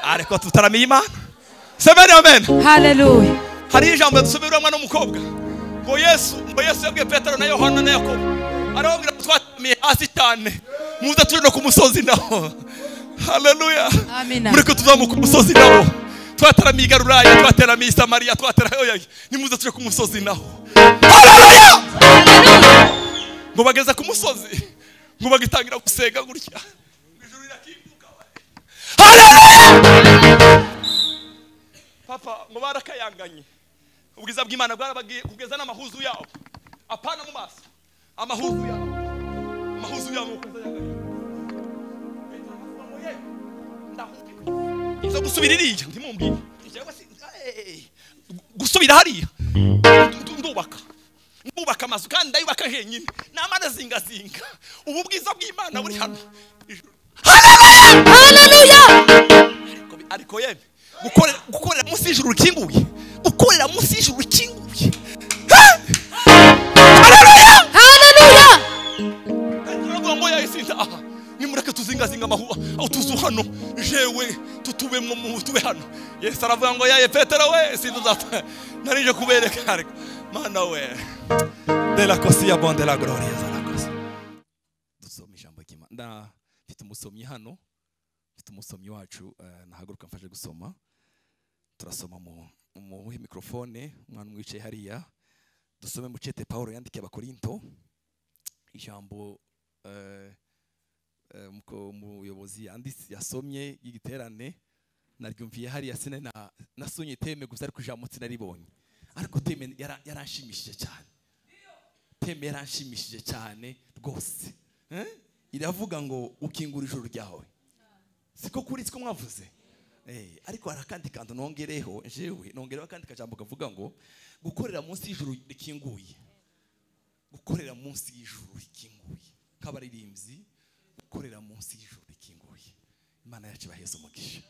ariko tutaramiye Imana. Semeni amen. Hallelujah. Hari ijambo dusomerwa n'umukobwa ngo Yesu yabwiye Petero na Yohana na Yakobo arababwira twatamiye hasi cyane muza turi no ku musozi naho. Haleluya. Amina. Mureke tuzamuka ku musozi naho. Twataramiye i Galilaya, twataramiye i Samariya, twatarayo nimuza turi ku musozi naho. Haleluya. Ngo bageza ku musozi ngo bagitangira gusenga gutya. Ijuru rirakinguka. Haleluya. Papa ngo barakayanganye. Ubwiza bw'Imana bwarabagiye kugeza n'amahuzu yabo. Apana mu maso. Amahuzu yabo. Amahuzu yabo kuzayanganye. Izo gusubira iriya ntimumbwire. Gusubira hariya. Ndubaka amazu kandi ndayubaka jenyine. Namana zinga. Ubu bwiza bw'Imana buri hano. Haleluya. Ariko yeme gukorera munsi y'ijuru rikinguye. Ukorera munsi y'ijuru rikinguye. Haleluya. Haleluya. Kandi ngo yayisinda aha. Nimureke tuzingazinga amahuwa aho tuzu hano jewe tutube mu tube hano. Yesu aravuga ngo yaye Petero we sinzata narije kubereka ariko mana we de la cosia bon de la gloria za la cosa. Dusoma ijambo ry'Imana. Mfite umusomyi hano. Mfite umusomyi wacu nahaguruka mfashe gusoma. Turasoma mu mikrofone umwana mwicaye hariya. Dusome mu cete Paulo yandikiye abakorinto. Ijambo umuyobozi yasomye y'igiterane naryumviye hariya sine nasonye teme gusa ariko ijambo sinaribonye. Ariko teme yaranshimishije cyane. Teme yaranshimishije cyane rwose. Iravuga ngo ukingura ijuru ryawe. Siko kuri siko mwavuze. Ariko harakandi kantu nongereho jewe nongereho kandi kajambo kavuga ngo gukorera munsi y'ijuru rikinguye. Gukorera munsi y'ijuru rikinguye. Kabaririmbyi gukorera munsi y'ijuru rikinguye. Imana yacu baheza umugisha.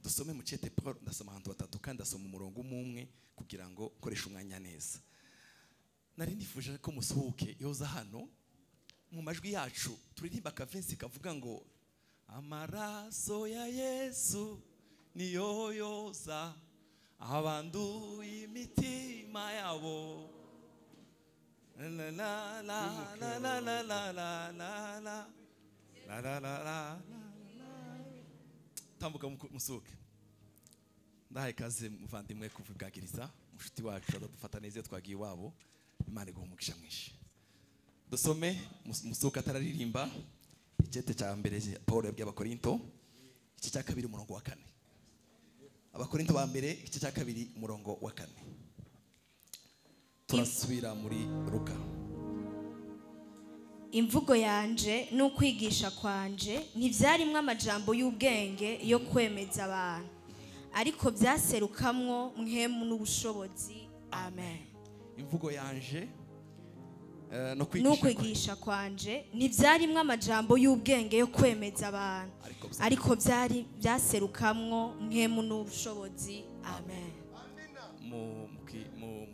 Dusome mu cete Paul ndasoma ahantu batatu kandi ndasoma umurongo umwe kugira ngo koresha umwanya neza. Nari nifuje ko musohoke yoza hano mu majwi yacu turirimba kavensi kavuga ngo amaraso ya Yesu niyo yoza abanduye imitima yabo. La la la la la la la la la la la la la la. Tambuka musohoke. Ndahaye kaze muvandimwe kuvugagiriza mushuti wacu adufata neza twagiye iwabo. Imana iguhe umugisha mwinshi. Dusome musohoka atararirimba icete cya mbere Paulo yabwiye abakorinto igice cya kabiri umurongo wa 4. Abakorinto ba mbere igice cya kabiri umurongo wa 4. Turasubira muri Luka. Imvugo yanje n'ukwigisha kwanje ntivyarimwe amajambo y'ubwenge yo kwemeza abantu, ariko byaserukamwo mwemu n'ubushobozi. Amen. Imvugo yanje n'ukwigisha kwanje ntivyarimwe amajambo y'ubwenge yo kwemeza abantu, ariko byaserukamwo mwemu n'ubushobozi. Amen. Mu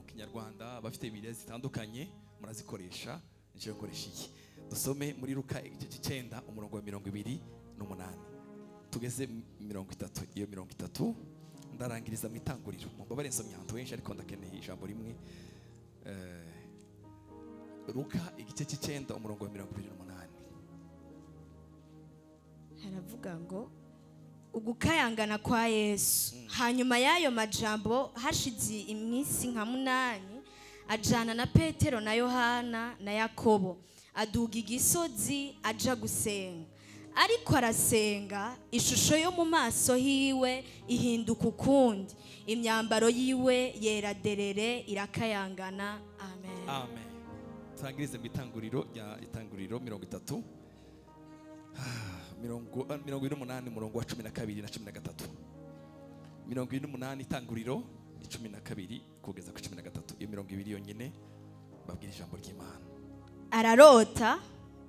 Kinyarwanda bafite Bibiliya zitandukanye murazikoresha. Nje gukoresha iki? Dusome muri Luka igice 9 umurongo wa 28. Tugeze 30. Iyo 30 ndarangiriza mu itanguriro. Mubabare nsomye ahantu henshi ariko ndakeneye ijambo rimwe. Luka igice 9 umurongo wa 28. Haravuga ngo ugukayangana kwa Yesu. Hanyuma y'ayo majambo hashize iminsi nka 8 ajana na Petero na Yohana na Yakobo aduga igisozi aja gusenga. Ariko arasenga ishusho yo mu maso hiwe ihinduka ukundi, imyambaro yiwe yera derere irakayangana. Amen. Amen. Tangirize mu itanguriro ya itanguriro 30 28 umurongo wa 12 na 13. 28 itanguriro 12 kugeza ku 13. Iyo 20 yonyine babwira ijambo ry'Imana. Ararota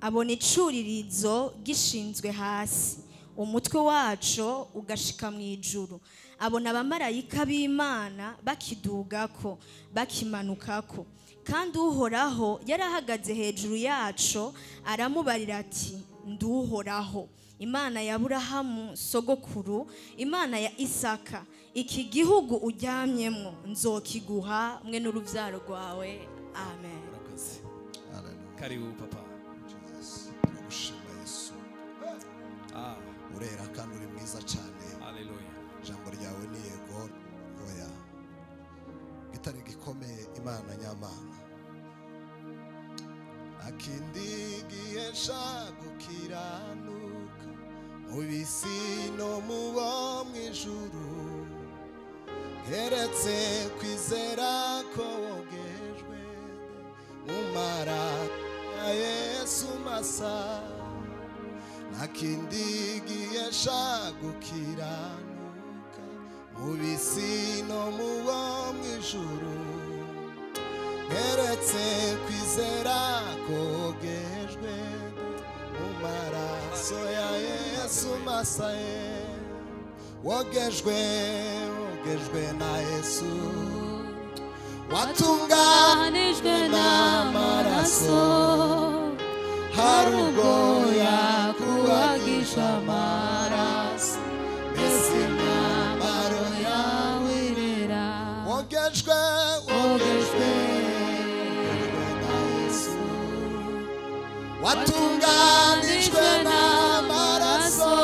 abona icuririzo gishinzwe hasi, umutwe wacu ugashika mu ijuru. Abona abamarayika b'Imana bakidugako bakimanukako, kandi uhoraho yarahagaze hejuru yacu aramubarira ati nduhoraho. Imana ya Aburahamu sogokuru, Imana ya Isaka, iki gihugu uryamyemo nzokiguha mwe n'urubyaro rwawe. Amen. Karibu papa. Turagushima Yesu. Urera kandi uri mwiza cyane. Haleluya. Ijambo ryawe ni yego oya. Gitari gikomeye Imana nyamana. Akindi gihesha gukiranuka mu bisi no mu bo mu ijuru, keretse kwizera ko wogejwe mu maraso ya Yesu masa. Nakindi gihesha gukiranuka mu bisi no mu bo mu ijuru, keretse kwizera kogejwe mu maraso ya Yesu masa. Wogejwe na Yesu, watunganijwe n'amaraso, hari ubwo yakubagisha amaraso, mbese imyambaro yawe irera. Wogejwe na Yesu, watunganijwe n'amaraso,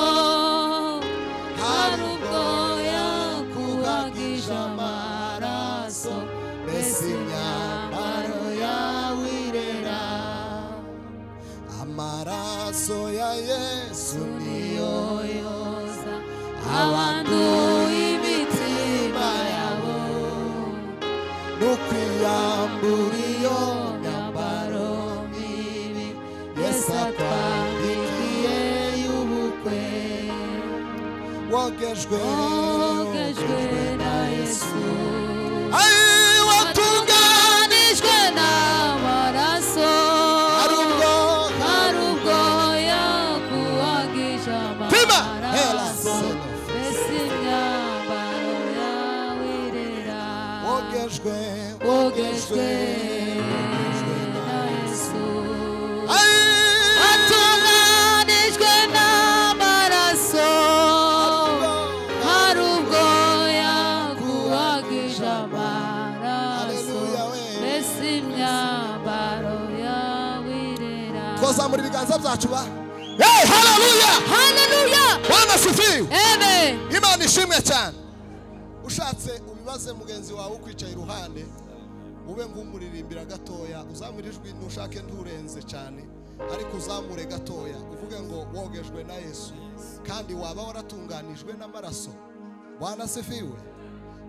hari ubwo yakubagisha amaraso, mbese imyambaro yawe irera. Amaraso ya Yesu niyo yoza abanduye imitima yabo, n'ukwiyambura iyo myambaro mibi Yesu atwandikiye y'ubukwe. Wogejwe na Yesu, watunganijwe n'amaraso, hari ubwo yakubagisha amaraso, mbese imyambaro yawe irera. Wogejwe na Yesu, watunganijwe n'amaraso, hari ubwo yakubagisha amaraso, mbese imyambaro yawe irera. Twazamura ibiganza byacu ba. Hey, haleluya! Haleluya! Bwana sifiwe. Amen. Imana ishimwe cyane. Ushatse ubibaze mugenzi wawe ukwicaye iruhande, ube ngumuririmbira gatoya, uzamura ijwi nushake nturenze cyane, ariko uzamure gatoya uvuge ngo wogejwe na Yesu, kandi waba waratunganijwe n'amaraso. Bwana sifiwe.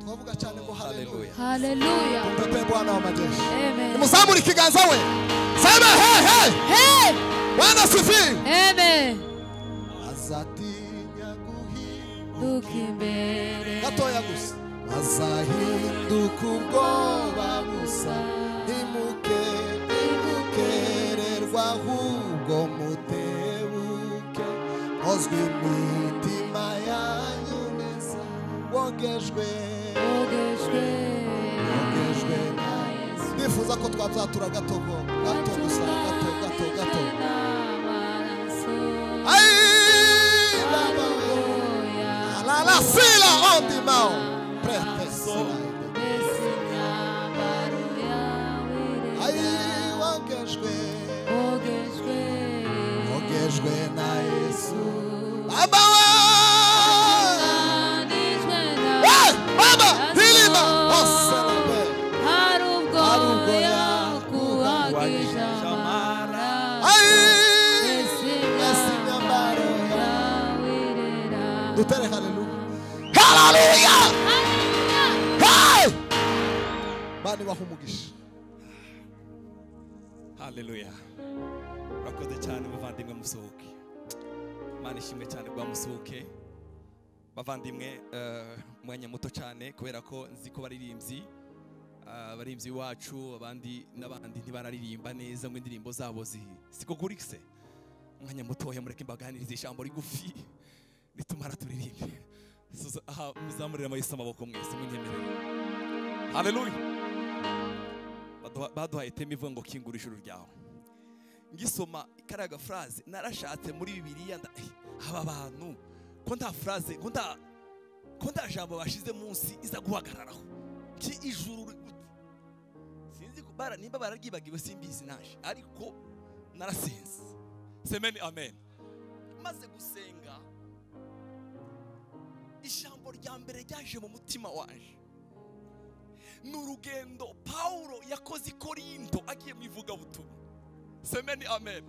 Twavuga cyane ngo haleluya. Haleluya. Tumpe Bwana wa majeshi. Amen. Muzamure ikiganza we. Sema hey hey. Hey. Bwana sifiwe. Amen. Azatinya guhinduka imbere. Gatoya gusa. Azahinduka ubwoba busa, ntimukererwa ahubwo mutebuke, hozwe imitima yanyu neza. Wogejwe na Yesu. Nifuza ko twabyatura gato gusa, gato. Ay, baba la fila on the mount. Wogejwe na Yesu, baba hilima osalabe, hari ubwo yakubagisha amaraso, mbese imyambaro yawe irera. Dutere haleluya. Haleluya. Hey! Bani bahumugisha. Haleluya. Urakoze cyane bavandimwe musohoke. Imana ishimwe cyane bwa musohoke. Bavandimwe mwanya muto cyane kubera ko nzi ko baririmbyi wacu abandi n'abandi ntibararirimba neza mu indirimbo zabo siko kurikse. Mwanya muto mureke mbaganirize ijambo rigufi nitumara turirimbe. Aha muzamurira amayisa amaboko mwese munyemerere. Haleluya. Baduhaye teme ivuga ngo kingura ijuru ryawe. Ngisoma karaga phrase narashatse muri Bibiliya aba bantu ko nta phrase ko nta jambo bashize munsi iza guhagararaho ki ijuru sinzi kubara nimba baragibagiwe simbizi naje ariko narasenze semeni amen maze gusenga ijambo rya mbere ryaje mu mutima waje n'urugendo Paulo yakoze i Korinto agiye mu ivugabutumwa semeni amen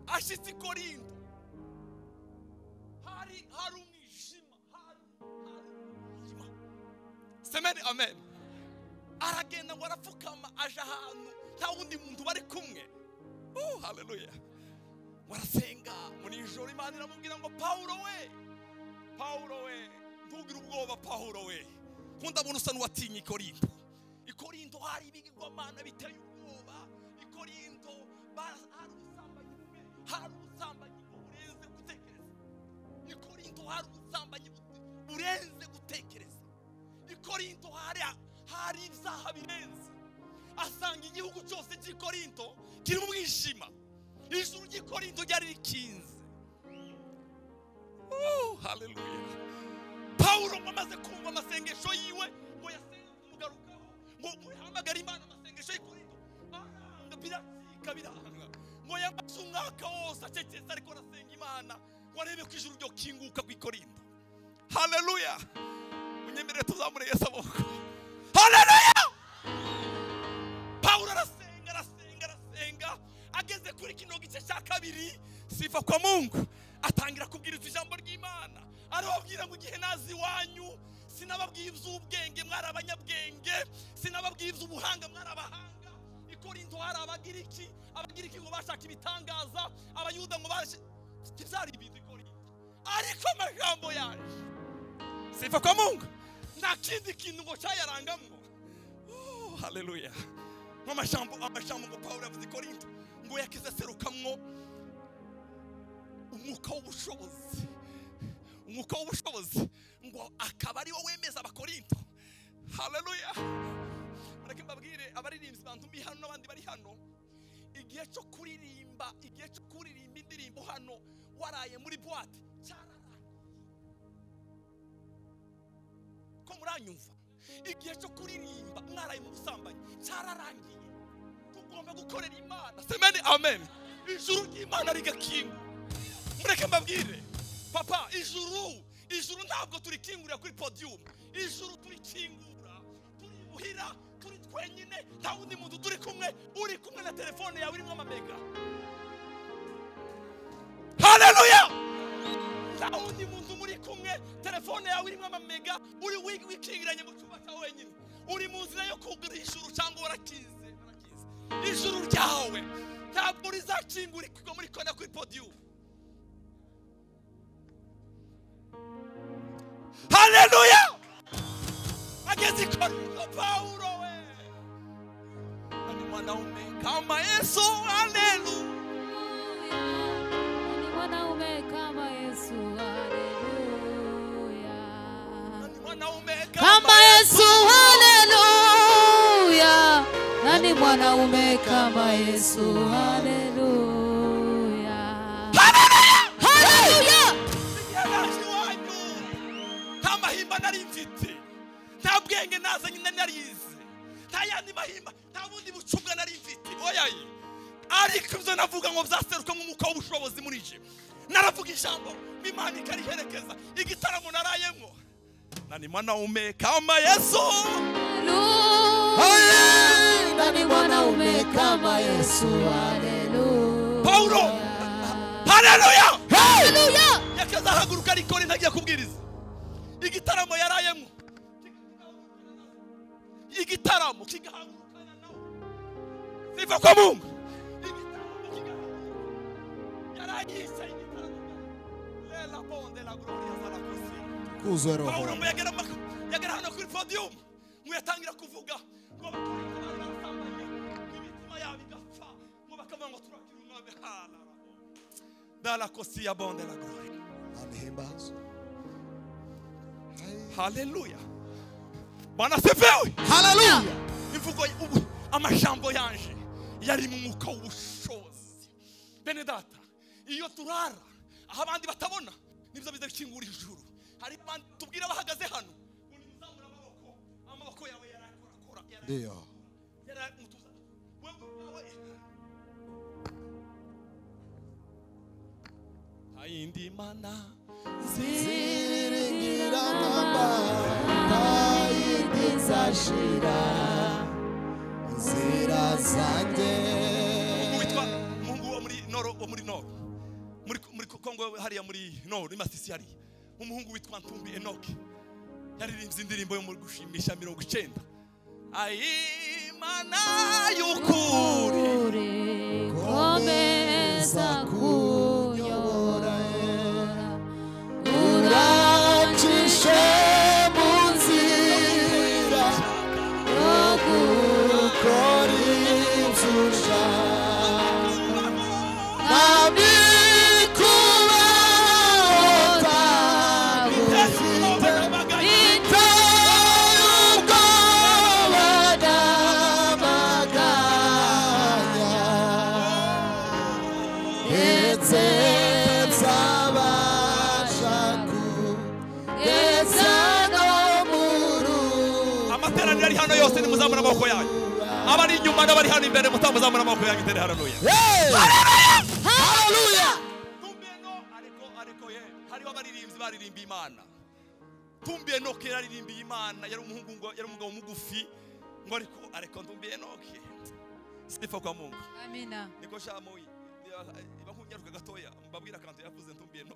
ashitse i Korinto hari umwijima semeni amen aragenda ngo arapfukama aje ahantu nta wundi muntu bari kumwe haleluya warasenga muri ijoro Imana iramubwira ngo Paulo we ntugire ubwoba Paulo we nkunda buntu usa n'uwatinye i Korinto hari ibigirwamana biteye ubwoba i Korinto hari ubusambanyi burenze gutekereza i Korinto hari ubusambanyi burenze gutekereza i Korinto hari ibyaha birenze asanga igihugu cyose cy'i Korinto kiri mu mwijima ijuru ry'i Korinto ryari rikinze haleluya Paulo amaze kumva amasengesho yiwe ngo yasenga kumugarukaho ngo yahamagara Imana amasengesho y'i Korinto biranga ngo yamaze umwaka wose acecetse ariko arasenga Imana ngo arebe ko ijuru ryo kinguka kw'i Korinto haleluya munyemerere tuzamure Yesu amaboko haleluya Paulo arasenga ageze kuri kino gice cya kabiri sifa kwa Mungu atangira kubwiriza ijambo ry'Imana arababwira ngo igihe nazi wanyu sinababwiye iby'ubwenge mwari abanyabwenge sinababwiye iby'ubuhanga mwari abahanga i Korinto hari abagiriki ngo bashaka ibitangaza abayuda ngo byari ibintu i Korinto ariko amajambo yaje sifa kwa Mungu nta kindi kintu ngo cyayarangamwo haleluya amajambo ngo Paulo yavuze i Korinto ngo yakize serukamwo umwuka w'ubushobozi ngo akaba ari wo wemeza abakorinto haleluya mureke mbabwire abaririmbyi bantumbi hano n'abandi bari hano igihe cyo kuririmba indirimbo hano waraye muri boîte cyararangiye ko muranyumva igihe cyo kuririmba mwaraye mu busambanyi cyararangiye tugomba gukorera Imana semeni amen ijuru ry'Imana rigakinga mureke mbabwire papa ijuru ntabwo turikingurira kuri podium ijuru turikingura turi buhira turi twenyine nta wundi muntu turi kumwe uri kumwe na telefone yawe irimo amamega haleluya nta wundi muntu muri kumwe telefone yawe irimo amamega uri wikingiranye mu cyumba cyawe wenyine uri mu nzira yo kugura ijuru cyangwa warakize ijuru ryawe ntabwo rizakingurirwa muri kona kuri podium haleluya ageze Korinto Paulo we ni mwanaume kama Yesu haleluya ni mwanaume kama Yesu haleluya ni mwanaume kama Yesu haleluya ni mwanaume kama Yesu haleluya haleluya mahimba nari mfite nta bwenge nazanye narize nta yandi mahimba nta bundi bucubwa nari mfite oyaye ariko ibyo navuga ngo byaseruka nk'umwuka w'ubushobozi muri je naravuga ijambo Imana ikariherekeza igitaramo narayemwo nani mwanaume kama Yesu haleluya nani mwanaume kama Yesu haleluya Paulo haleluya haleluya yakaza haguruka ariko ntagiye kubwiriza igitaramo yarayemo igitaramo kigahagurukana nawe sifa kwa Mungu igitaramo kigahagurukana yarayise igitaramo lela bonde la gloria za la kosi kuzero Paulo yagera hano kuri podium ngo yatangira kuvuga ngo abakorinto barasambaye imitima yabo igapfa ngo bakavuga ngo turakira umwami hala da la kosi ya bonde la gloria amehimbazo haleluya Bwana sifiwe haleluya imvugo amajambo yanje yari mu mwuka w'ubushobozi bene data iyo turara abandi batabona nibyo bizakingura ijuru. Hari abandi tubwira bahagaze hano undi muzamura amaboko yawe yarakora ndio yaramutuza wewe ayindi mana ziringira namba ayindi zashira nzira zanjye. witwa Mungu wo muri Noro muri Kongo hariya muri Noro Masisi hari umuhungu witwa Ntumbi Enoch yaririmbye indirimbo yo muri gushimisha 90. Ayimana y'ukuri komeza kunyobora urancishe mu nzira yo gukora ibyo ushaka nami kubota amateraniro ari hano yose nimuzamura amaboko yanyu. Abari inyuma n'abari hano imbere mutamuzamura amaboko yanyu itere haleluya. Haleluya. Tumbeno ariko hariho abaririmbyi baririmba Imana. Tumbeno yaririmbye Imana yari umuhungu ngo yari umugabo mugufi ngo ariko Tumbeno sifa kwa Mungu. Amina. Niko shamoyi bakunyaruka gatoya mbabwira kanto yavuze Tumbeno.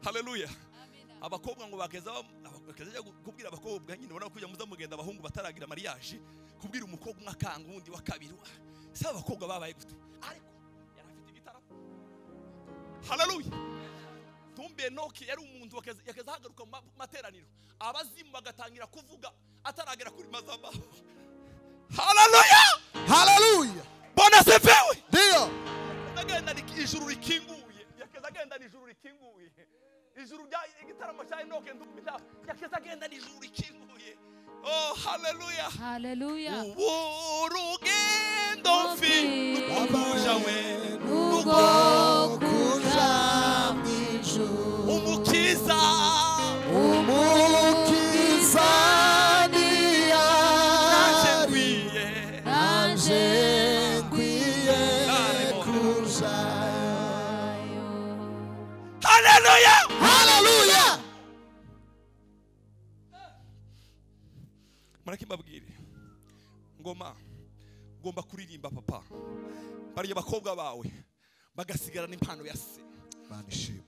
Haleluya. Abakobwa ngo bakeza kubwira abakobwa nyine ubona kujya muza mugenda abahungu bataragira mariage kubwira umukobwa umwakanga ubundi wa kabiri. Se abakobwa babaye gute ariko yarafite igitara. Haleluya. Tumbe Enoki yari umuntu yakeza hagaruka mu materaniro abazimu bagatangira kuvuga ataragera kuri mazaba. Haleluya. Haleluya. Bwana sifiwe. Ndio. Agenda ijuru rikinguye yakeza agenda ijuru rikinguye. Ijuru rya igitaramo cya Enoki ndumva yakeza agenda ijuru rikinguye. Oh haleluya. Haleluya. Urugendo mfi ukuja we nugo kuja mwijuru umukiza nanje nkwiye kujayo. Haleluya. Haleluya. Maraki mbabwire ngomba kuririmba papa bariya bakobwa bawe bagasigarana impano ya se. Manishimwe.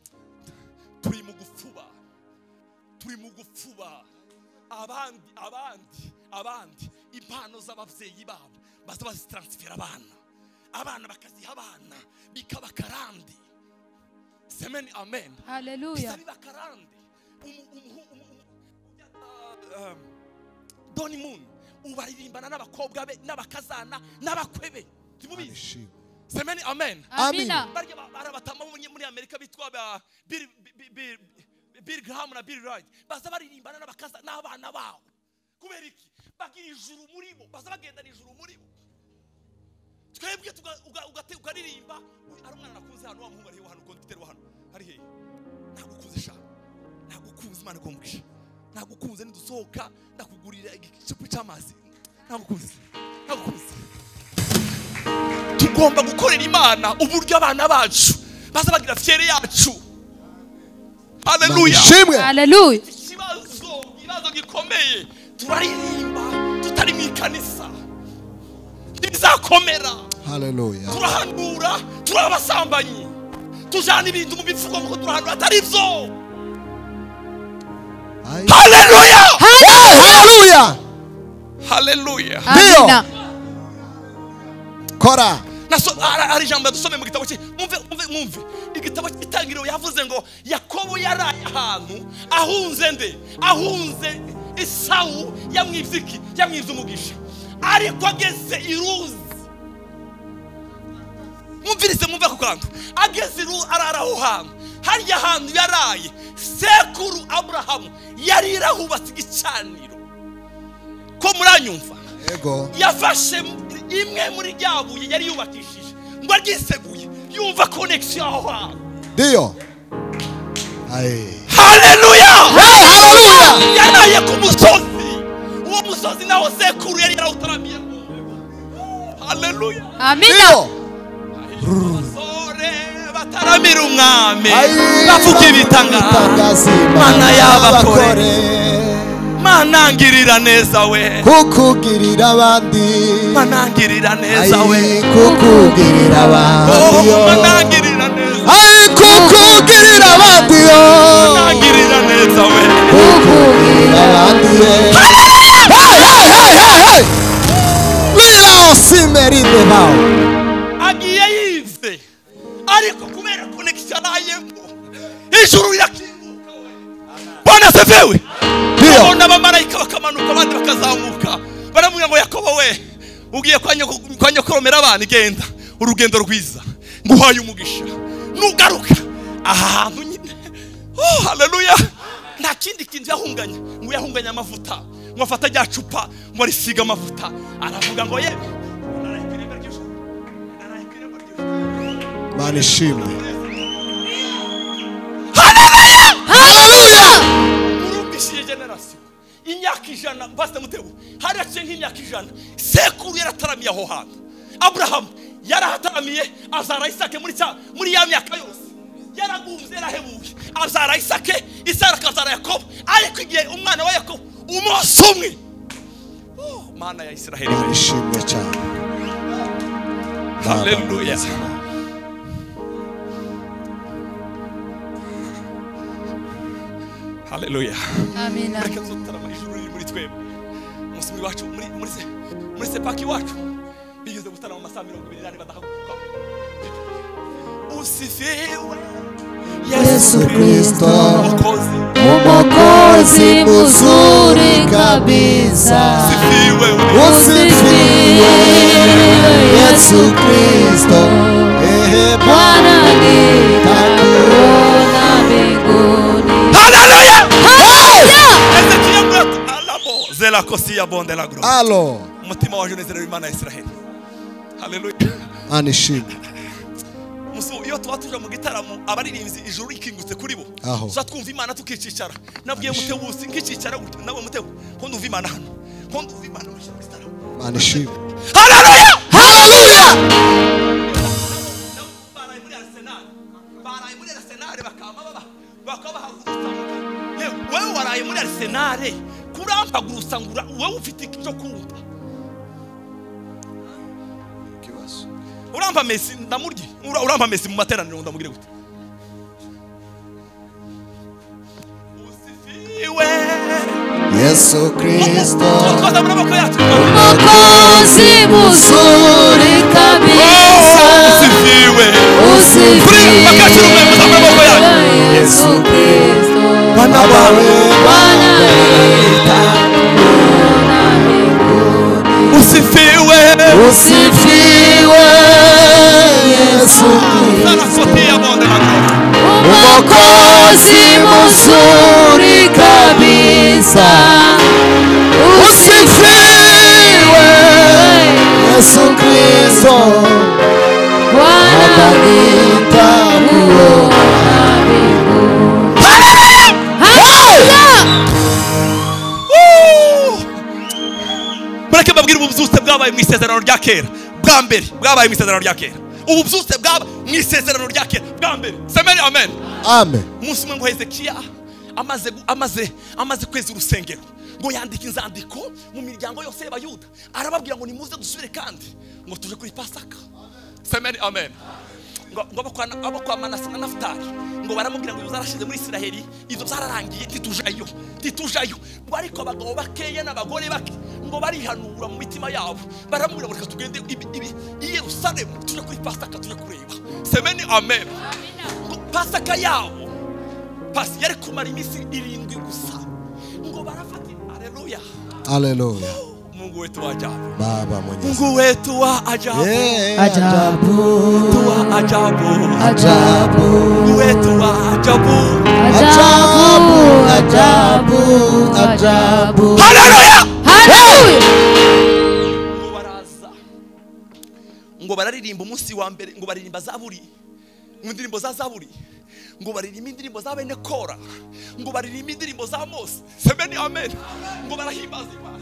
Turi mu gufuba abandi impano z'abavyeyi babo baza bazitransfera abana bakaziha abana bikaba karandi. Semeni amen. Haleluya. Biba karandi. Doni Moon ubaririmbana n'abakobwa be n'abakazana n'abakwebe. Timubizi. Semeni amen. Amina. Barabatama muri Amerika bitwa Bill Graham na Bill Wright baza baririmbana n'abakaza n'abana bawo. Kubera iki? Bagira ijuru muri bo, baza bagenda n'ijuru muri bo. Twebwe ukaririmba ari umwana nakunze hano wa muhungu ari hano konfitero hano. Ari he? Nagukunze sha. Nagukunze Imana komugisha. Nagukunze nidusohoka ndakugurira igicupa cy'amazi. Nagukunze. Tugomba gukorera Imana uburyo abana bacu baza bagira fiere yacu. Haleluya. Haleluya. Ikibazo gikomeye turaririmba tutari mu ikanisa. Bizakomera. Haleluya. Turahanura turabasambanyi. Tujana ibintu mu bifuko ngo turahanura atari byo. Haleluya. Haleluya. Haleluya. Amina. Kora. Ari jambo dusome mu gitabo cye. Mwumve. Igitabo cy'itangiriro yavuze ngo Yakobo yaraye ahantu ahunze Esawu yamwivye umugisha. Ariko ageze iruzi. Mwumve ku kantu. Ageze iruzi araraho hantu. Harya hantu yaraye sekuru Abrahamu yarira hubatse igicaniro. Ko muranyumva? Yego. Yafashe imwe muri ryabuye yari yubakishije ngo aryiseguye yumva connection aho hantu. Ndio. haleluya haleluya yanaye ku musozi uwo musozi nawo sekuru yari yarawutaramiye haleluya Amina. sore bataramira umwami bavuga ibitangaza mana y'abakore manangirira neza we kukugirira abandi manangirira neza we kukugirira abandi manangirira neza kukugirira abandi manangirira neza we kukugirira abandi lila osimerinde bao agiye yive ariko kubera connection ayemo ijuru yakinguka we Bwana sevewe abona abamarayika bakamanuka abandi bakazamuka baramubwira ngo Yakobo we ugiye kwa nyokoromera abana igenda urugendo rwiza nguhaye umugisha nugaruka aha hantu nyine haleluya nta kindi kintu yahunganya ngo yahunganya amavuta ngo afata rya cupa ngo risiga amavuta aravuga ngo yewe Mana ishimwe haleluya urumvishije generation imyaka 100 Pastor Mutego harace nk'imyaka 100 sekuru yarataramiye aho hantu Abraham yarahataramiye azara Isake muri ya myaka yose yaragumze yarahebuye azara Isake Isaka azara Yakobo ariko igihe umwana wa Yakobo umunsi umwe Mana ya Israeli ishimwe cyane haleluya haleluya Amina. reka tutarama ijuru riri muri twebwe umusimi wacu muri sepaki wacu bigeze gutarama amasaha 28 badahaguruka usifiwe Yesu Kristo Mwokozi mzuri kabisa. usifiwe Usifiwe Yesu Kristo. Bwana nitakuona mbinguni. haleluya Haleluya. Ezekiel mwato alabo zela kosia bonde la gro alo umutima wa Jonezero Imana ya Israeli haleluya Mana ishimwe muso iyo twatuje mu gitaramo abaririmbyi ijuru ikingutse kuri bo Aho. so twumva Imana tukicisara nabwiye Mutebusi nkicisara gute nawe Mutebu ko ndumva Imana hano ko ndumva Imana mu gitaramo Mana ishimwe haleluya Haleluya. baraye muri Arsenal bakaba wewe waraye muri Arsenal kurampagurutsa ngura wewe ufite icyo kumva kibazo urampa Messi ndamurye urampa Messi mu materaniro ndamugire gute usifiwe Yesu Kristo twaza muri amaboko yacu Mwokozi mzuri kabisa. usifiwe Usifiwe bakati rumwe muri amaboko yacu Yesu Kristo. bana bawe Bwana nitakuona mbinguni. usifiwe Usifiwe Yesu Kristo. sana sotia bonde la gro Mwokozi mzuri kabisa. Usifiwe Yesu Kristo Bwana nitakuona mbinguni. Haleluya. mureke babwire ububyutse bwabaye mu isezerano rya kera bwa mbere bwabaye mu isezerano rya kera ububyutse bwaba mu isezerano rya kera bwa mbere semeni amen amen umunsi umwe ngo Hezekiya amaze kweza urusengero ngo yandika inzandiko mu miryango yose y'Abayuda arababwira ngo nimuze dusubire kandi ngo tuje kuri Pasaka semeni amen ngo abo kwa Manase na Nafutali ngo baramubwira ngo zarashize muri Isiraheli izo zararangiye titujayo ngo ariko abagabo bakeya n'abagore bake ngo barihanura mu mitima yabo baramubwira ngo reka tugende i Yerusalemu tuje kuri Pasaka tuje kureba semeni amen ngo Pasaka yabo pasi yari kumara iminsi 7 gusa ngo barafata haleluya haleluya Mungu wetu wa ajabu baba mwenyezi Mungu wetu wa ajabu Ajabu. wa ajabu Ajabu. Mungu wetu wa ajabu Ajabu. Ajabu. Ajabu. haleluya Haleluya. ngo baraza ngo bararirimba umunsi wa mbere ngo baririmba zaburi mu ndirimbo za zaburi ngo baririmba indirimbo za bene Kora, ngo baririmba indirimbo za Mose. Semeni amen. Ngo barahimbaza Imana.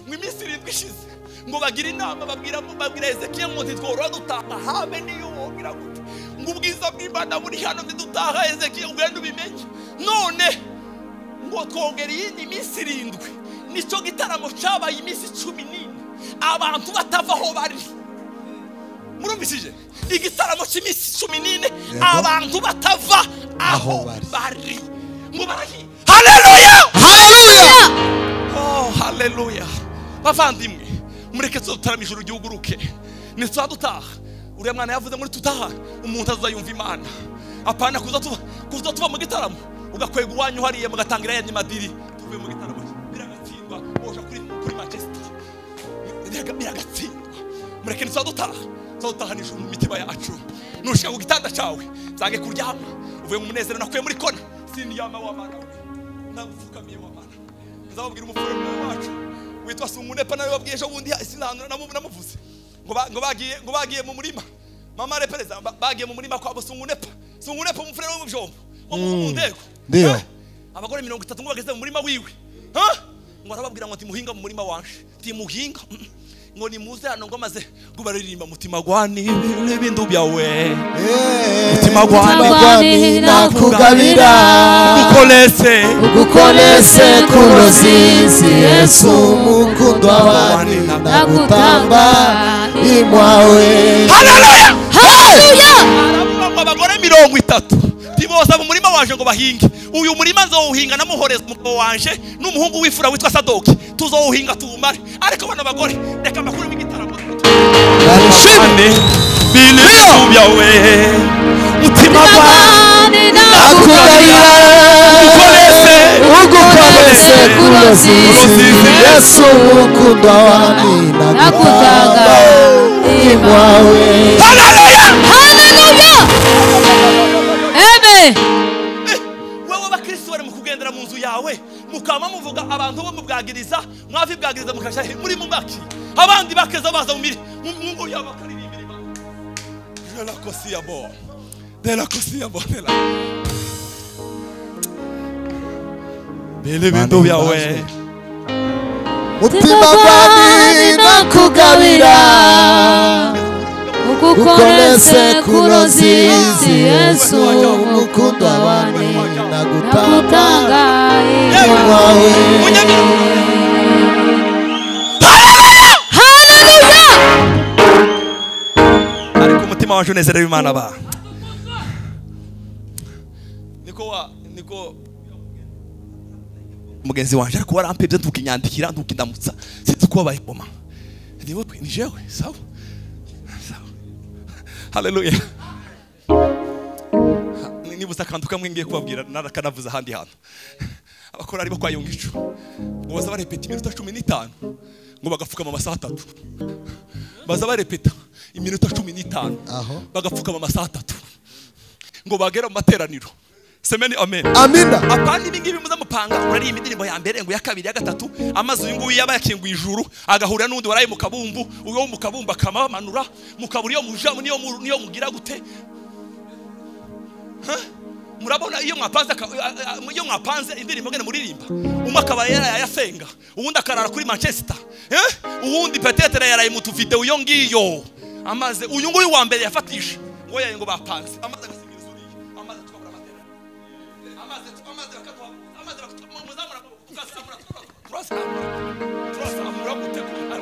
Mu minsi 7 ishize ngo bagira inama babwira Ezekiel ngo ntitworora dutaha habe niyo wongira gute. Ngo ubwiza bw'Imana buri hano ntidutaha Ezekiel ugenda ubimenye. None ngo twongera iyindi minsi 7 nico gitaramo cyabaye iminsi 14 abantu batavaho bari. Murumvishije igitaramo cy'iminsi 14 abantu batava aho bari. Ngo barahi haleluya haleluya oh haleluya. Bavandimwe mureke tutarama ijuru gihuguruke nitwa dutaha. Uriya mwana yavuze muri tutaha umuntu azayumva Imana apana kuza tuva mu gitaramo ugakwega uwanyu hariye mugatangira yanye madiri tuvuye mu gitaramo biragatsindwa boja kuri Manchester biragatsindwa. Mureke nitwa dutaha nijuru mu mitima yacu. Nushaka ku gitanda cyawe zange kuryama uvuye mu munezero nakuye muri kona sindi yama wa Mana nagufukamiye wa Mana. Nzababwira umufurema wacu witwa Sungunepa nawe wabwiyeje ubundi sinanura namuvuze ngo bagiye mu murima mama repereza bagiye mu murima kwa Sungunepa umufurema wo mu byombo wo mu ndego ndio abagore 30 ngo bageze mu murima wiwe ngo arababwira ngo timuhinga mu murima wanje timuhinga ngo nimuze hano ngo maze kubaririmba mutima gwani n'ibindu byawe mutima gwani nakugabira ugukolese kurozizi Yesu mukundwa wani nakutamba imwawe. Haleluya haleluya. Abagore 30 tiboza mu murima wanje ngo bahinge. Uyu murima nzowuhinga namuhoreza umugabo wanje n'umuhungu w'ifura witwa Sadoki tuzowuhinga tuwumare. Ariko bana bagore reka makuru migitaramo barishimye bintu byawe mutima gwani nakugabira ugukolese kurozizi Yesu mukundwa wani nakutamba imwawe. Haleluya haleluya amen. Wewe bakristo bari mu kugendera mu nzu yawe mukama muvuga abantu bo mubwagiriza mwavi bwagiriza mukasha muri mu mbaki abandi bakeza baza mu ngo yabakaririmbira Imana. Je la kosia bo de la kosia bo de la bele bintu byawe mutima gwani nakugabira ugukolese kurozizi Yesu mukundwa wani nakutanga imwawe. Haleluya. Ariko umutima wacu unezerewe Imana ba niko mugenzi wanje ariko warampebye ntukinyandikira ntukindamutsa sinzi ko bayikoma niwe ni jewe sawa. Haleluya. Nibuza kantu kamwe ngiye kubabwira narakanavuza handi hantu abakora ari bakwa yungicu ngo baza barepeta iminota 15 ngo bagapfuka mu masaha 3 baza barepeta iminota 15 bagapfuka mu masaha 3 ngo bagera mu materaniro. Semeni amen. Amina. Apandi bingibi muza mupanga urari imidirimbo ya mbere ngo ya kabiri ya gatatu amazu y'ingu yaba yakingu ijuru agahura n'undi waraye mu kabumbu uyo mu kabumba kamamanura mukaburi yo mujamu niyo mugira gute murabona iyo mwapanze indirimbo ngene muririmba umwe akaba yasenga uwundi akarara kuri Manchester uwundi petetere yaraye mu tuvide uyo ngiyo amaze uyu nguyu wa mbere yafatisha ngo yaye ngo bapanze amaze agasingiza uriye amaze tukabura amatera amaze muzamura tugasamura turasamura gutegura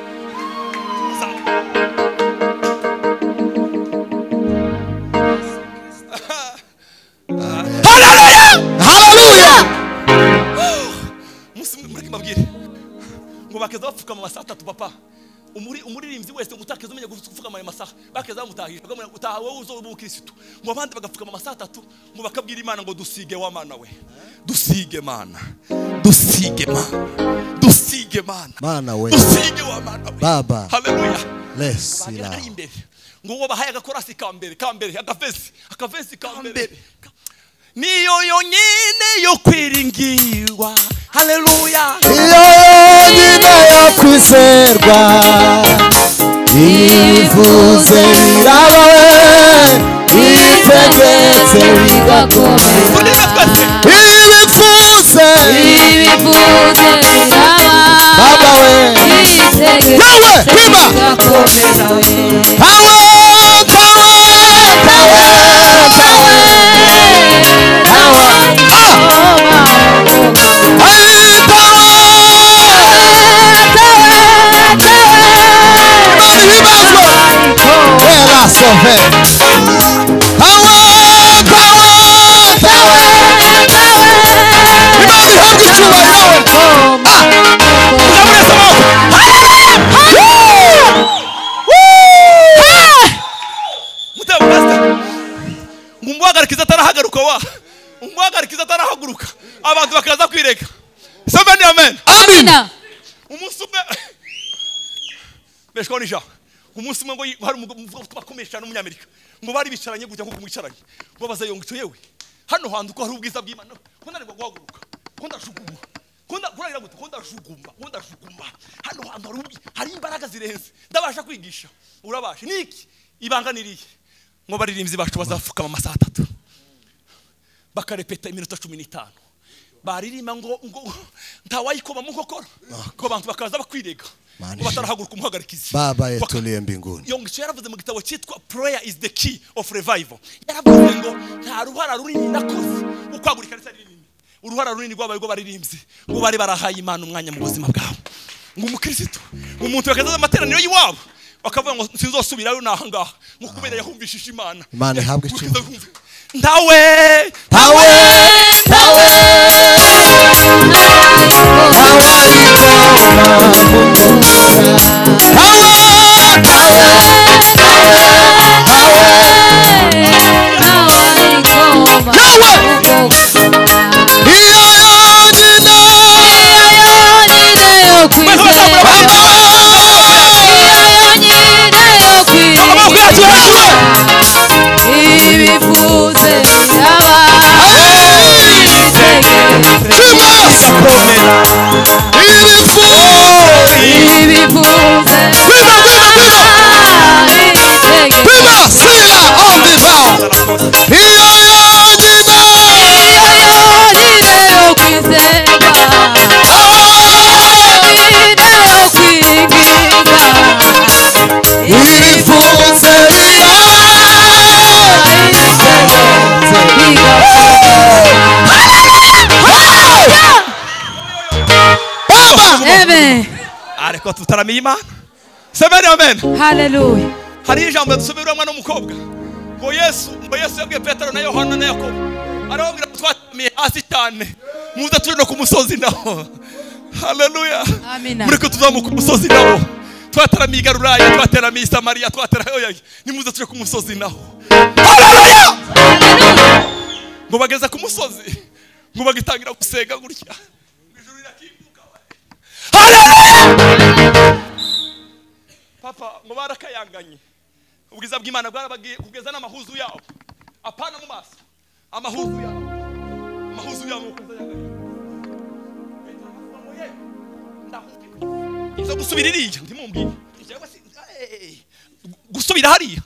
ngo bakeza bapfuka mu masaha 3 papa umuririmbyi wese utakeza umenya gupfuka mu masaha bakeza bamutahisha utaha wowe uzo mu Kristo ngo abandi bagapfuka mu masaha 3 ngo bakabwira Imana ngo dusige wa Mana we dusige Mana Mana we dusige wa Mana we Baba. Haleluya. Lesila ngo bahaye agakorasi kambere akavesi kambere niyo yonyine yo kwiringirwa. Haleluya. Iyo yonyine yo kwizerwa ivuze birabawe witegetse bigakomera ibifuze baba we yewe pima tawe umwagarikiza atarahaguruka umwagarikiza atarahaguruka abantu bakaza kwireka samani amen amina umunsi umwe beshwa nisha umunsi umwe ngo hari umugabo twakomesha n'umunyamerika ngo bari bicaranye gutya nko kumwicaranye ngo bazayongico yewe hano hantu ko hari ubwiza bw'Imana ko ndariko guhaguruka ko ndashuguma ko ndakuragira gute ko ndashuguma hano hantu hari imbaraga zirenze ndabasha kwigisha urabasha niki ibanganiriye ngo baririmbyi bacu bazafukama amasaha 3 bakarepeta iminota 15 baririmba ngo ntawayikoma mu nkokora ko abantu bakaza bakwirega ngo batarahaguruka umuhagarikizi baba yetuliye mbinguni yongico yaravuze mu gitabo cyitwa prayer is the key of revival yaravuze ngo nta ruhara runini nakoze ukwagurika risa rinini uruhara runini rwabaye rwo baririmbyi ngo bari barahaye Imana umwanya mu buzima bwabo ngo umukristo umuntu bakaza amateraniro yiwabo bakavuga ngo sinzosubirayo nahangaha ngo kubera yahumvishije Imana ihabwe cyumva ntawe ariko tutaramiye Imana semeni amen haleluya hari ijambo dusubiramo n'umukobwa ngo Yesu yabwiye Petero na Yohana na Yakobo arababwira twatamiye hasi cyane muza turi no ku musozi naho haleluya amina mureke tuzamuka ku musozi naho twataramiye Galilaya twataramiye Samariya twatarayo ni muza turi ku musozi naho haleluya ngo bageza ku musozi ngo bagitangira gusenga gutya ijuru rirakinguka haleluya papa ngo barakayanganye ubwiza bw'Imana bwarabagiye kugeza n'amahuzu yabo apana mu maso amahuzu yabo kuzayanganye izo gusubira iriya ndimumbwira gusubira hariya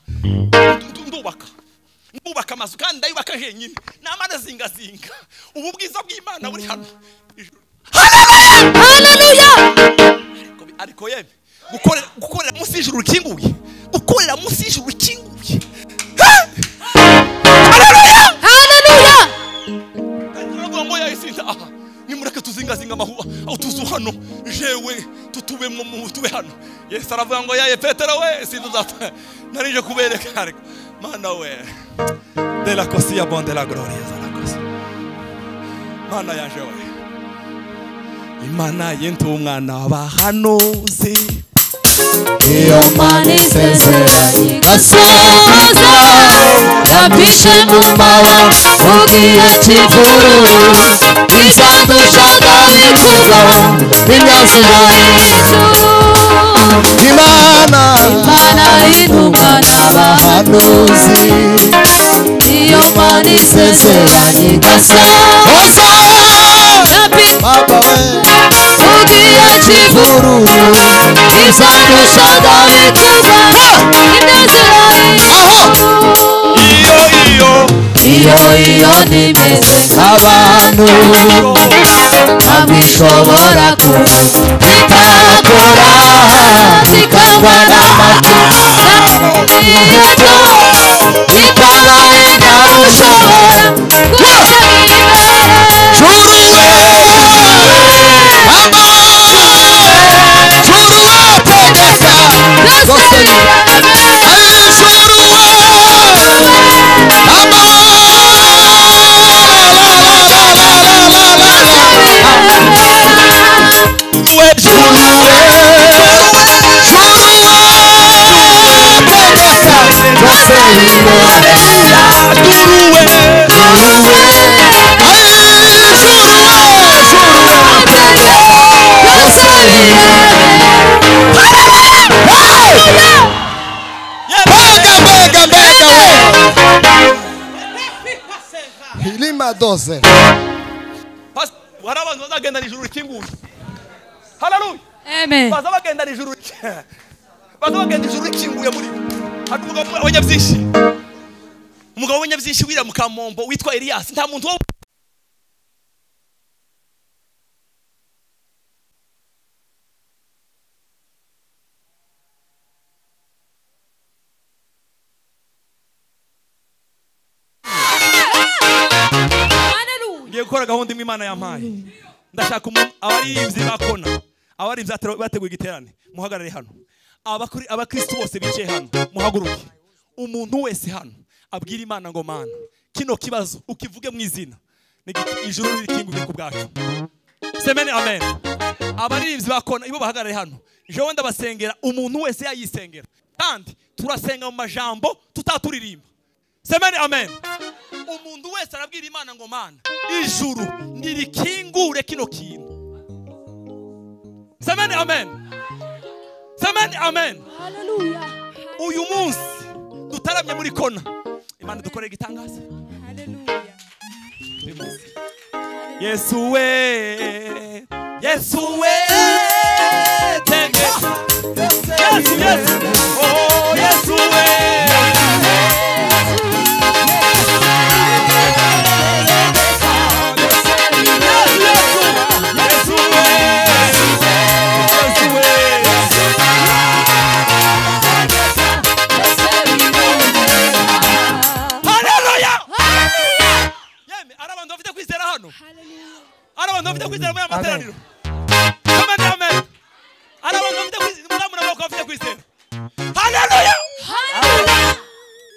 ndubaka amazu kandi ndayubaka jenyine n'amana zinga ubu bwiza bw'Imana buri hano haleluya ariko yebe gukorera munsi y'ijuru rukinguye gukorera munsi y'ijuru rukinguye haleluya kandi ngo yayisinda nimureke tuzingazinga amahuwa aho tuzu hano jewe tutube mu tube hano Yesu aravuga ngo yaye Petero we sinuzata narije kubereka ariko mana we de la cosia bon de la gloria de la cosa mana yaje we Imana y'intumwana abahanuzi iyo Mana isezeranye gasoza yapishe mu mababa ugiye kivururu izadushaga bikuzaho imyazira y'ijuru Imana y'intumwana abahanuzi iyo Mana isezeranye gasoza Baba we ugiye kivururu izadushaga bikuzaho imyazira y'ijuru iyo iyo nimeze nk'abantu ntabishobora kubitakora zikangwa n'amatungo iheto bikabaye ntarushobora Hilima 12. Warabantu bazagenda ijuru rikinguye. Haleluya. Amen. Bazabagenda ijuru. Bazabagenda ijuru rikinguye muri. Hari umugabo w'Abanyabyishi. Umugabo w'Abanyabyishi wira mu Kamombo witwa Elias. Nta muntu wo gukora gahunda imwe Imana yampaye. Ndashaka umuntu abaririmbyi bakona, abaririmbyi bateguye igiterane muhagarare hano. Abakristo bose bicaye hano muhaguruke. Umuntu wese hano abwira Imana ngo Mana kino kibazo ukivuge mu izina ijuru rikinguke ku bwacu. Semene amen. Abaririmbyi bakona ibo bahagarare hano. Jewe ndabasengera umuntu wese yayisengera. Kandi turasenga mu majambo tutaturirimba. Semene amen. Umuntu wese arabwira Imana ngo Mana ijuru nirikingure kino kintu. Semene amen. Semene amen. Haleluya. Uyu munsi dutaramye muri kona Imana dukorera igitangaza. Haleluya. Yesu we tenge Yesu oh Yesu we Ndafite kwizera muri amateraniro. Amen amen. Arabantu ndafite kwizera muri amaboko afite kwizera. Haleluya. Haleluya.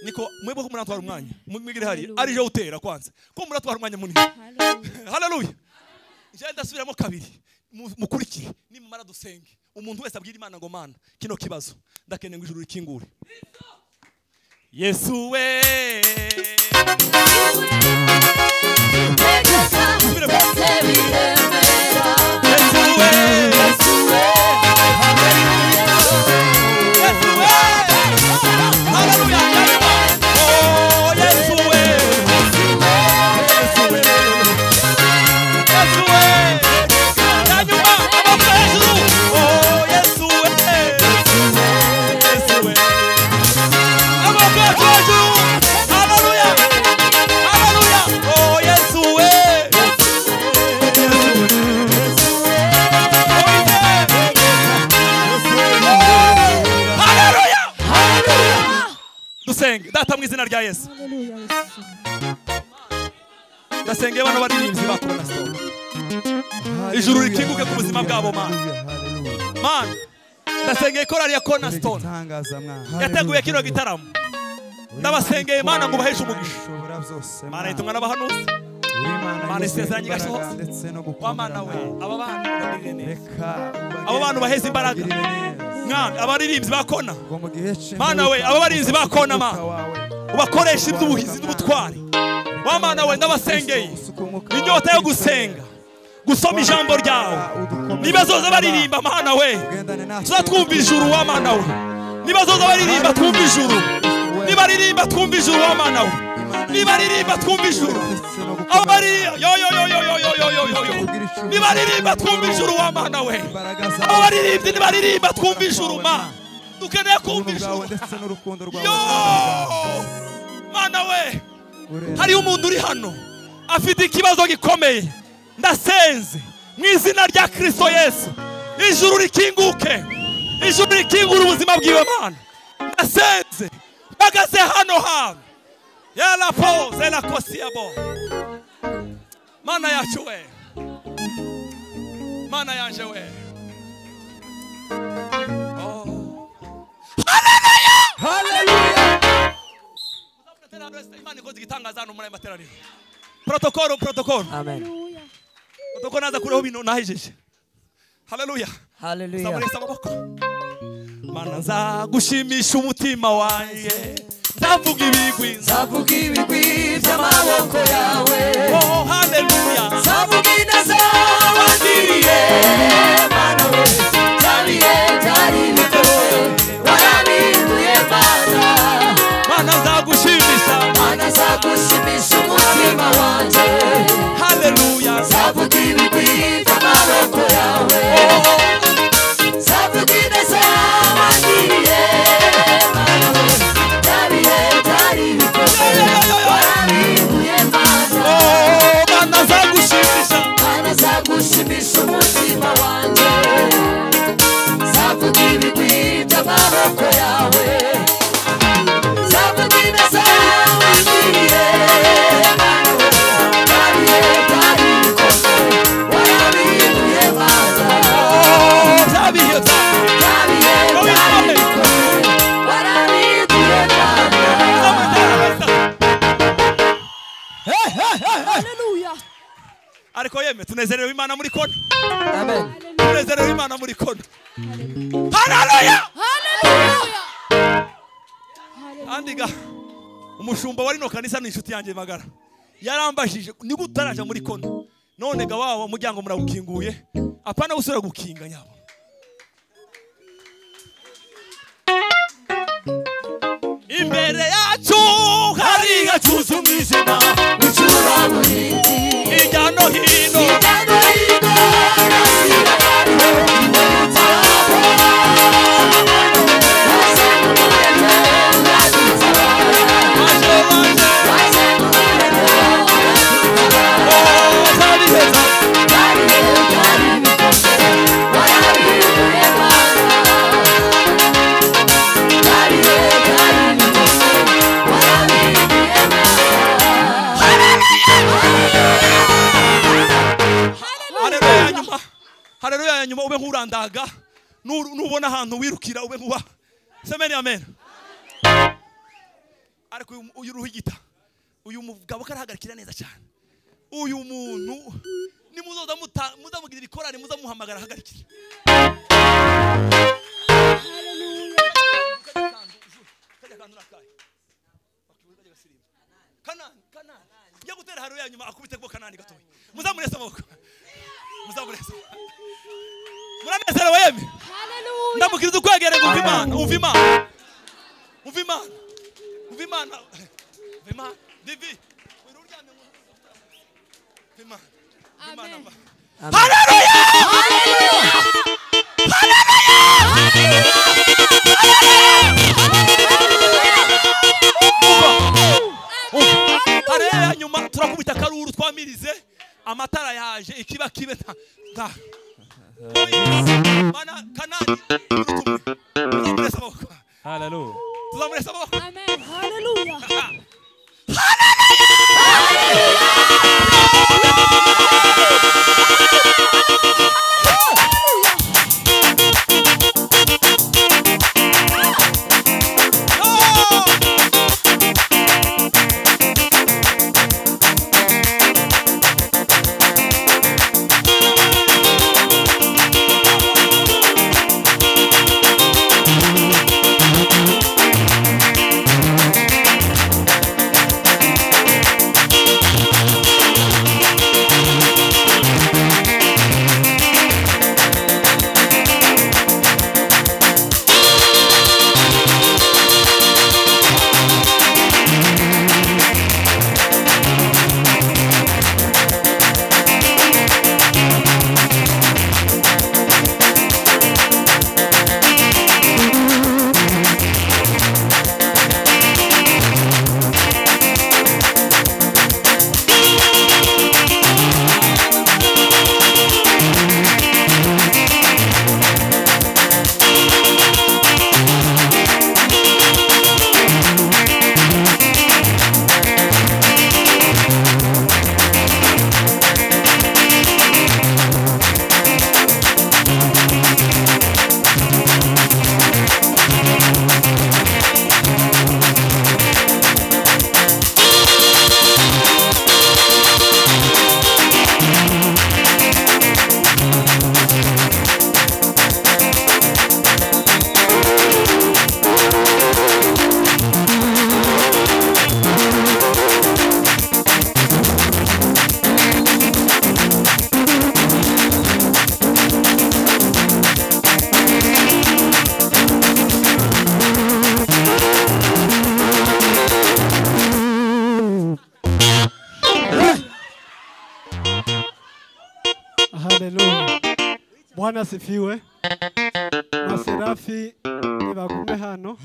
Niko mwebwe ko muratwara umwanya. Mwigire hari ari je utera kwanza. Ko muratwara umwanya munini. Haleluya. Je ndasubiramo kabiri. Mukurikire nimumara dusenge. Umuntu wese abwira Imana ngo Mana kino kibazo ndakene ngo ijuru rikingure. Yesu we data mu izina rya Yesu. Ndasengeye bano baririmbyi bakona stone. Ijuru rikinguke ku buzima bwabo Mana. Mana ndasengeye korali ya Kona Stone. Yateguye kino gitaramo. Ndabasengeye Mana ngo baheshe umugisha. Mana itumwa n'abahanuzi. Mana isezeranye gasohoza. Wa Mana we aba bana bagirire neza. Abo bantu baheze imbaraga. Mwana abaririmbyi bakona. Mana we aba barinzi bakona Mana. Ubakoresha iby'ubuhizi n'ubutwari. Wa Mana we ndabasengeye. Inyota yo gusenga. Gusoma ijambo ryawe. Nibazoza baririmba Mana we. Tuzatwumva ijuru wa Mana we. Nibazoza baririmba twumva ijuru. Nibaririmba twumva ijuru wa Mana we. Nibaririmba twumva ijuru. Abari yo. Nibaririmba twumva ijuru wa Mana we. Abaririmbyi nibaririmba twumva ijuru Mana. Dukeneye kumva ijuru. Yo! Mana we. hari umuntu uri hano afite ikibazo gikomeye, ndasenze mu izina rya Kristo Yesu, ijuru rikinguke, ijuru rikingura ubuzima bwiwe Mana. Ndasenze mpagaze hano hantu, yala pose la kosiabo. Mana yacu we, Mana yanje we. Imana ikoze igitangaza hano muri materaniro. Protokolo. Amen. Protokolo naza kureho bino nahejeje. Haleluya. Hallelujah. Zamurisa amaboko. Mana nzagushimisha umutima wanjye, nzavuga ibigwi by'amaboko yawe. Oh haleluya. Nzavuga ineza wangiriye, Mana we. Byari bigoye, warabihinduye Mana. Mana nzagushimisha umutima wanjye. haleluya. Nzavuga ibigwi by'amaboko yawe. Nzavuga ineza wangiriye, Mana we. Byari bigoye, warabihinduye Mana. Oh Mana nzagushimisha umutima wanjye. Nzavuga ibigwi by'amaboko yawe. Nzavuga ineza wangiriye, Mana we. Byari bigoye, warabihinduye Mana. byabihe Byari bigoye, warabihinduye Mana. Hallelujah. ariko yeme tunezerewe Imana muri kona. Amen. Tunezerewe Imana muri kona. Haleluya. Hallelujah. Andiga umushumba wari no kanisa n'inshuti yanjye magara yarambajije ni gutaraje muri kona, none ga wawo umuryango murawukinguye, apana gusura gukinga nyabo. Imbere yacu hari gacuza umwijima Icuraburindi, hirya no hino. Haleluya ya nyuma ube nkurandaga nubona ahantu wirukira ube nkuba. Semeni amen. Ariko uyu ruhigita uyu mugabo karahagarikira neza cyane. Uyu muntu ni muzoza muzamugira ikorane muzamuhamagara hagarikira. Kanani. Njya gutera haro ya nyuma akubite ko Kanani gatoya. Muzamuresa amaboko. Muzamuresa. Muranezerewe yeme. Hallelujah. Ndamukiriza ukwegere umva Imana. Divi. Amen. Haleluya. Haleluya nyuma turakubita karuru twamirize amatara yaje ikiba kibe nta Mana Kanani tuzamuresa amaboko. Hallelujah. Tuzamuresa amaboko. Amen. Hallelujah. Bwana asifiwe. Na Serafi nibagume hano.